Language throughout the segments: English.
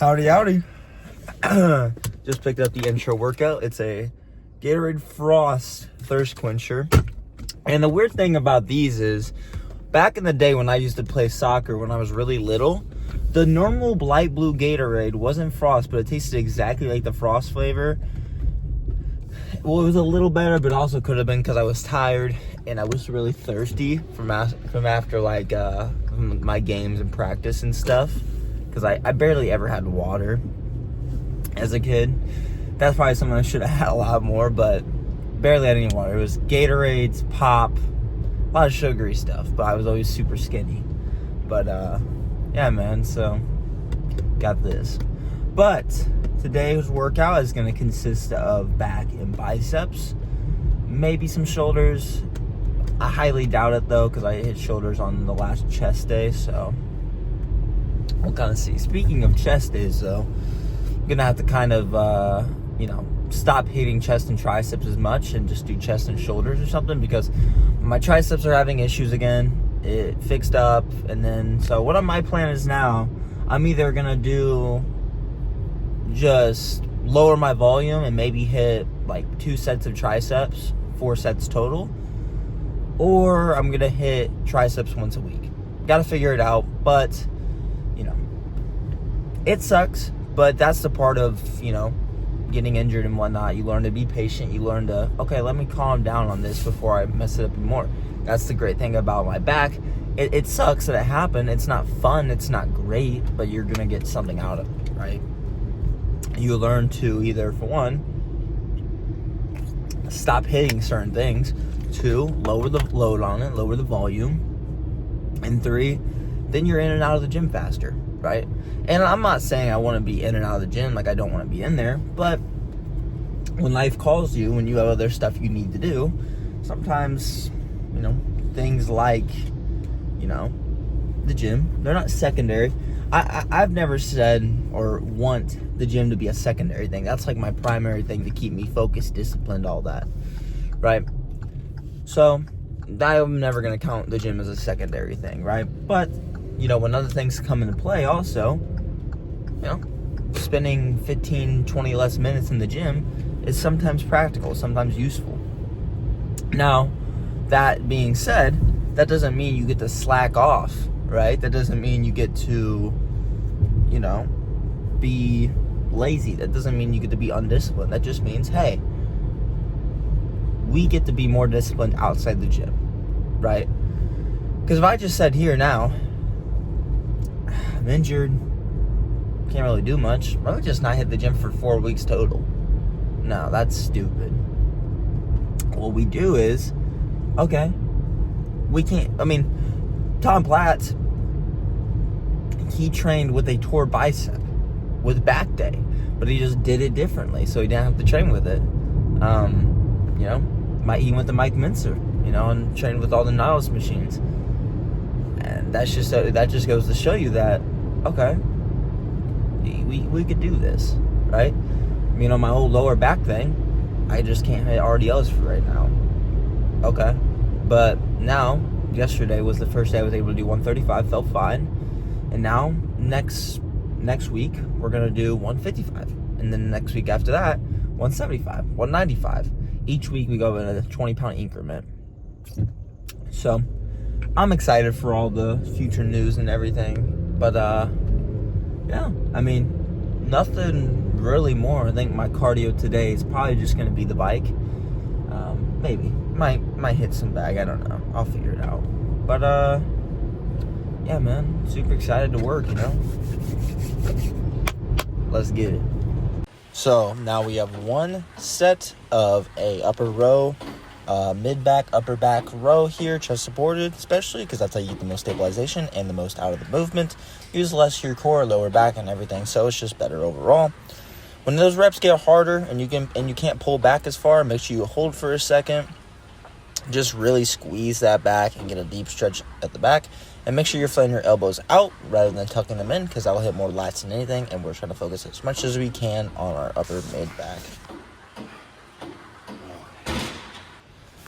Howdy, howdy. Just picked up the intro workout. It's a Gatorade Frost thirst quencher. And the weird thing about these is, back in the day when I used to play soccer when I was really little, the normal light blue Gatorade wasn't Frost, but it tasted exactly like the Frost flavor. Well, it was a little better, but also could have been because I was tired and I was really thirsty from after my games and practice and stuff. Because I barely ever had water as a kid. That's probably something I should have had a lot more, but barely had any water. It was Gatorades, pop, a lot of sugary stuff, but I was always super skinny. But yeah, man, so got this. But today's workout is going to consist of back and biceps, maybe some shoulders. I highly doubt it though, because I hit shoulders on the last chest day, so we'll kind of see. Speaking of chest days, though, I'm going to have to kind of, stop hitting chest and triceps as much and just do chest and shoulders or something, because my triceps are having issues again. It fixed up, and then, so what my plan is now, I'm either going to do just lower my volume and maybe hit like 2 sets of triceps, 4 sets total, or I'm going to hit triceps once a week. Got to figure it out, but it sucks, but that's the part of, getting injured and whatnot. You learn to be patient. You learn to, okay, let me calm down on this before I mess it up more. That's the great thing about my back. It sucks that it happened. It's not fun. It's not great, but you're going to get something out of it, right? You learn to either, for one, stop hitting certain things. 2, lower the load on it, lower the volume. And 3, then you're in and out of the gym faster, right? And I'm not saying I want to be in and out of the gym, like I don't want to be in there, but when life calls you, when you have other stuff you need to do, sometimes, things like, the gym, they're not secondary. I've never said or want the gym to be a secondary thing. That's like my primary thing to keep me focused, disciplined, all that, right? So I'm never going to count the gym as a secondary thing, right? But when other things come into play also, spending 15, 20 less minutes in the gym is sometimes practical, sometimes useful. Now, that being said, that doesn't mean you get to slack off, right? That doesn't mean you get to, be lazy. That doesn't mean you get to be undisciplined. That just means, hey, we get to be more disciplined outside the gym, right? Because if I just said here now, I'm injured, can't really do much, I would just not hit the gym for 4 weeks total. No, that's stupid. What we do is, okay, we can't, Tom Platz, he trained with a tore bicep with back day, but he just did it differently, so he didn't have to train with it. He went to Mike Mincer, and trained with all the Niles machines. And that just goes to show you that, okay, we could do this, right? My old lower back thing, I just can't hit RDLs for right now. Okay, but now, yesterday was the first day I was able to do 135, felt fine. And now, next week, we're going to do 155. And then next week after that, 175, 195. Each week we go in a 20-pound increment. So, I'm excited for all the future news and everything. But, yeah, nothing really more. I think my cardio today is probably just going to be the bike. Maybe. Might hit some bag. I don't know. I'll figure it out. But, yeah, man. Super excited to work, Let's get it. So, now we have 1 set of a upper row, mid-back, upper back row here, chest supported, especially because that's how you get the most stabilization and the most out of the movement. Use less your core, lower back, and everything, so it's just better overall. When those reps get harder and you can't pull back as far, make sure you hold for a second. Just really squeeze that back and get a deep stretch at the back. And make sure you're flattening your elbows out rather than tucking them in, because that will hit more lats than anything. And we're trying to focus as much as we can on our upper mid back.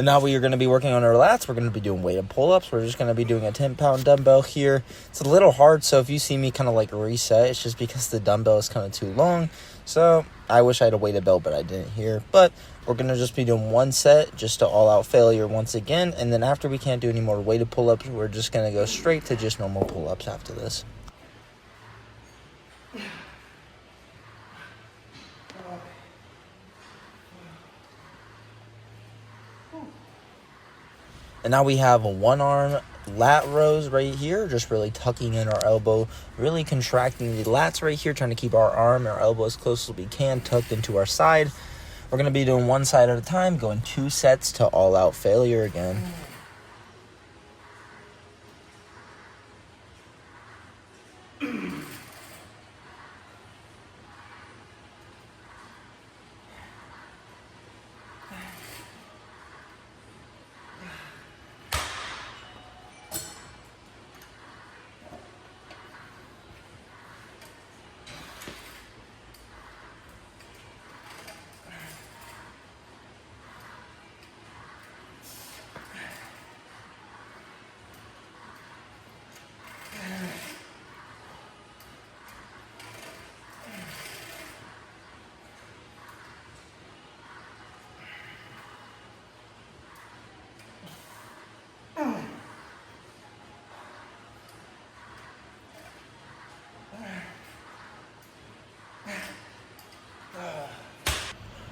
And now we are going to be working on our lats. We're going to be doing weighted pull-ups. We're just going to be doing a 10-pound dumbbell here. It's a little hard, so if you see me kind of like reset, it's just because the dumbbell is kind of too long. So I wish I had a weighted belt, but I didn't here. But we're going to just be doing one set just to all-out failure once again. And then after we can't do any more weighted pull-ups, we're just going to go straight to just normal pull-ups after this. And now we have a one-arm lat rows right here, just really tucking in our elbow, really contracting the lats right here, trying to keep our arm and our elbow as close as we can, tucked into our side. We're going to be doing one side at a time, going 2 sets to all-out failure again.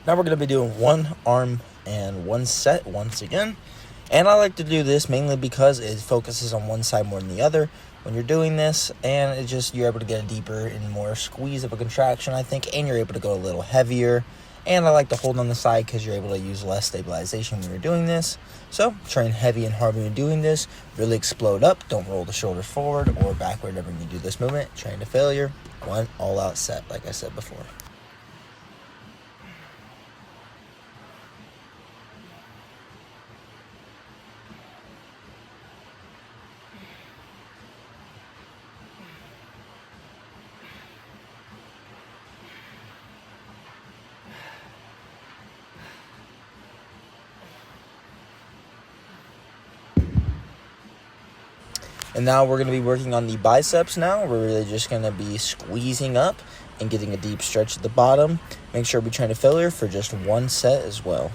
Now we're going to be doing one arm and one set once again. And I like to do this mainly because it focuses on one side more than the other when you're doing this. And it's just, you're able to get a deeper and more squeeze of a contraction, I think. And you're able to go a little heavier. And I like to hold on the side because you're able to use less stabilization when you're doing this. So train heavy and hard when you're doing this. Really explode up. Don't roll the shoulders forward or backward whenever you do this movement. Train to failure. One all-out set, like I said before. And now we're going to be working on the biceps now. We're really just going to be squeezing up and getting a deep stretch at the bottom. Make sure we train to failure for just one set as well.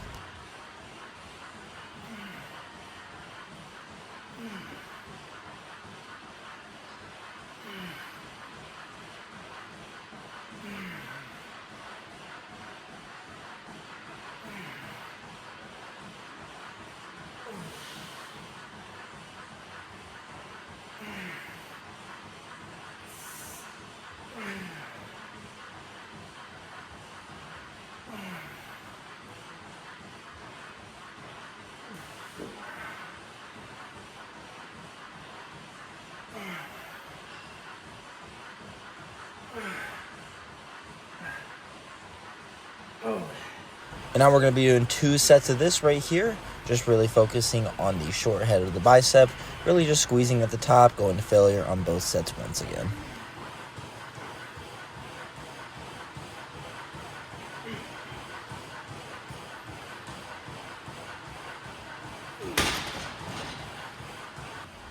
And now we're going to be doing 2 sets of this right here, just really focusing on the short head of the bicep, really just squeezing at the top, going to failure on both sets once again.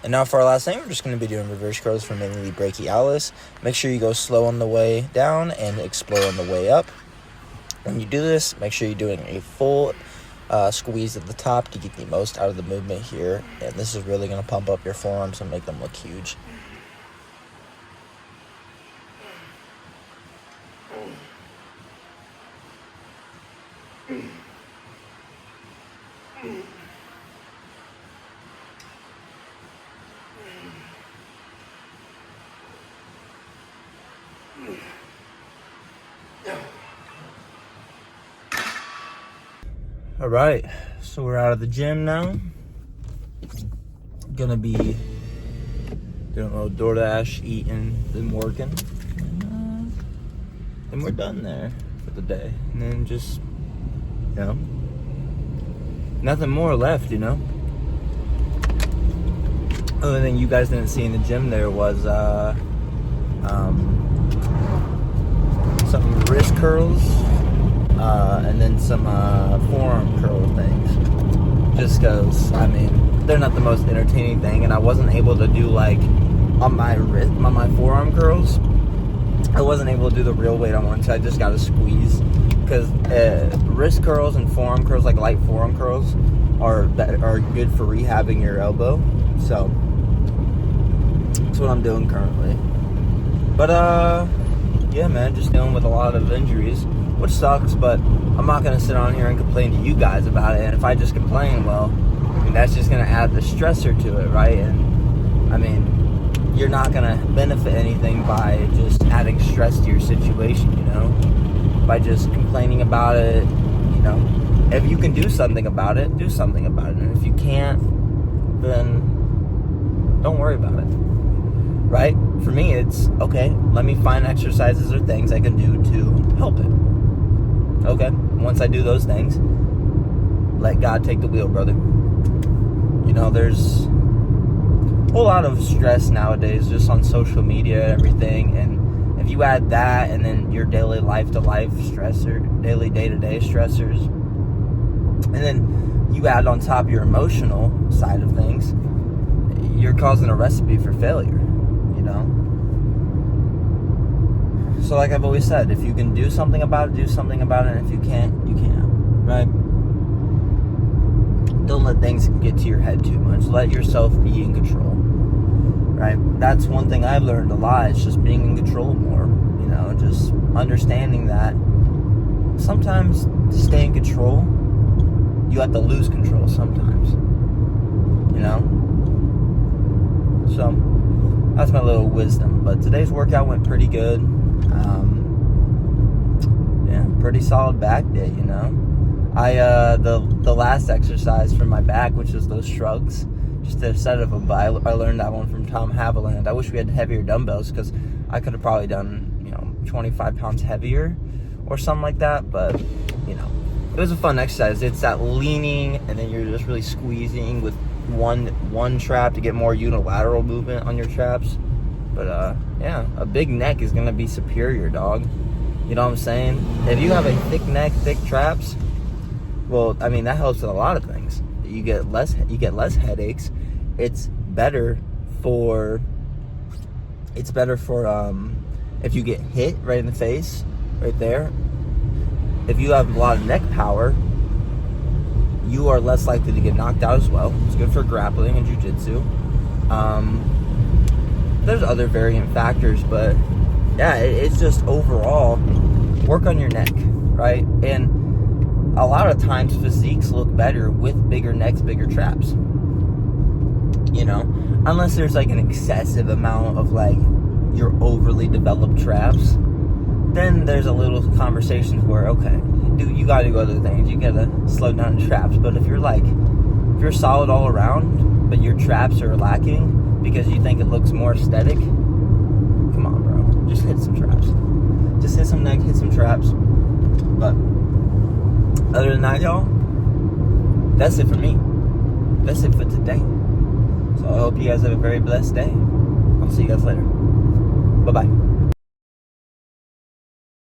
And now for our last thing, we're just going to be doing reverse curls for mainly the brachialis. Make sure you go slow on the way down and explode on the way up. When you do this, make sure you're doing a full squeeze at the top to get the most out of the movement here. And this is really going to pump up your forearms and make them look huge. All right, so we're out of the gym now. Gonna be doing a little DoorDash, eating, then working. And we're done there for the day. And then just, you know, nothing more left, you know. Other thing you guys didn't see in the gym there was some wrist curls. And then some forearm curl things. just because, I mean, they're not the most entertaining thing, and I wasn't able to do, like, on my wrist, on my forearm curls, I wasn't able to do the real weight on one, so I just got to squeeze, because wrist curls and forearm curls, like light forearm curls, are good for rehabbing your elbow, so that's what I'm doing currently. But, yeah, man, just dealing with a lot of injuries, which sucks, but I'm not going to sit on here and complain to you guys about it. And if I just complain, well, I mean, that's just going to add the stressor to it, right? And, I mean, you're not going to benefit anything by just adding stress to your situation, you know? By just complaining about it, you know? If you can do something about it, do something about it. And if you can't, then don't worry about it. Right? For me, it's, okay, let me find exercises or things I can do to help it. Okay? Once I do those things, let God take the wheel, brother. You know, there's a whole lot of stress nowadays just on social media and everything. And if you add that and then your daily life-to-life stressor, daily day-to-day stressors, and then you add on top your emotional side of things, you're causing a recipe for failure. You know? So like I've always said, if you can do something about it, do something about it, and if you can't, you can't, right? Don't let things get to your head too much. Let yourself be in control, right? That's one thing I've learned a lot, is just being in control more, you know, just understanding that sometimes to stay in control, you have to lose control sometimes, you know? So that's my little wisdom. But today's workout went pretty good. Yeah, pretty solid back day, you know. I the last exercise for my back, which is those shrugs, just a set of them. But I learned that one from Tom Haviland. I wish we had heavier dumbbells, because I could have probably done, you know, 25 pounds heavier or something like that. But you know, it was a fun exercise. It's that leaning, and then you're just really squeezing with one trap to get more unilateral movement on your traps. But yeah, a big neck is gonna be superior, dog. You know what I'm saying? If you have a thick neck, thick traps, well, I mean, that helps with a lot of things. You get less headaches. It's better for if you get hit right in the face, right there. If you have a lot of neck power, you are less likely to get knocked out as well. It's good for grappling and jiu-jitsu. There's other variant factors, but yeah, it's just overall work on your neck, right? And a lot of times physiques look better with bigger necks, bigger traps, you know, unless there's like an excessive amount of like your overly developed traps. Then there's a little conversations where, okay, dude, you gotta do other things. You gotta slow down the traps. But if you're solid all around, but your traps are lacking because you think it looks more aesthetic, come on, bro. Just hit some traps. Just hit some neck, hit some traps. But other than that, y'all, that's it for me. That's it for today. So I hope you guys have a very blessed day. I'll see you guys later. Bye-bye.